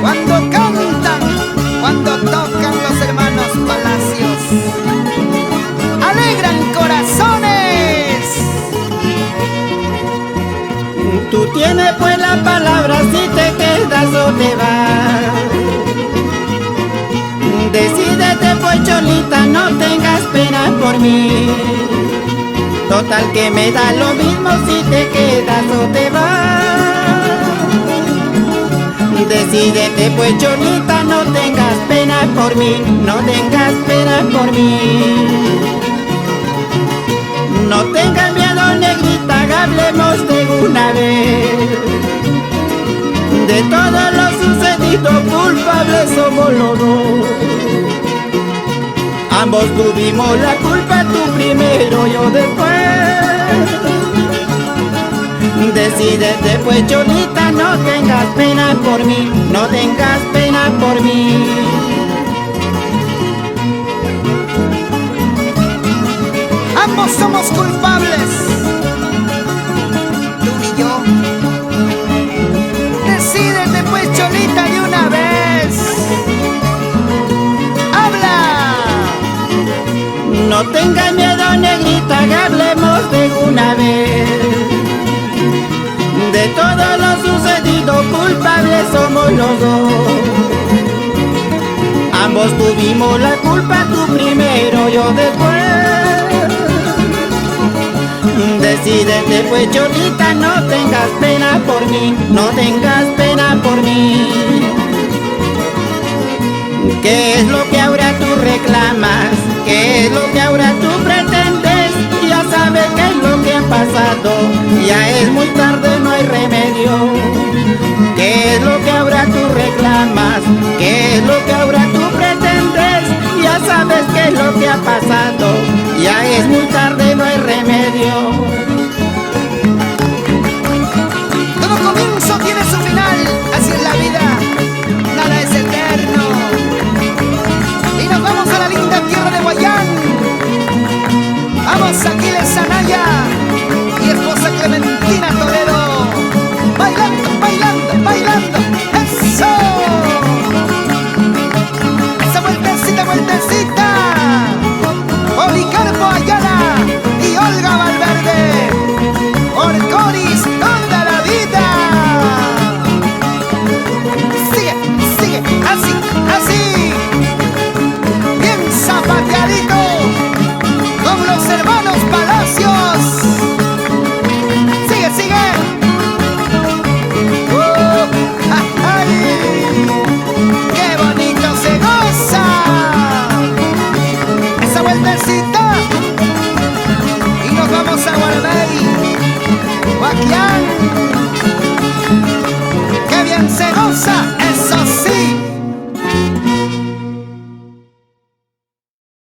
Cuando cantan, cuando tocan los hermanos Palacios, alegran corazones. Tú tienes pues la palabra si te quedas o te vas. Decídete pues Cholita, no tengas pena por mí. Total que me da lo mismo si te quedas o te vas. Decídete pues Cholita, no tengas pena por mí, no tengas pena por mí. No tengas miedo negrita, hablemos de una vez. De todo lo sucedido culpables somos los dos. Ambos tuvimos la culpa, tú primero, yo después. Decídete pues Cholita, no tengas pena por mí, no tengas pena por mí. Ambos somos culpables, tú y yo. Decídete pues Cholita de una vez. ¡Habla! No tengas miedo negrita, hablemos de una vez. De todo lo sucedido culpables somos los dos. Ambos tuvimos la culpa, tú primero, yo después. Decídete pues Cholita, no tengas pena por mí, no tengas pena por mí. ¿Qué es lo que ahora tú reclamas? ¿Qué es lo que ahora tú pretendes? Ya sabes qué es lo que ha pasado, ya es muy tarde, no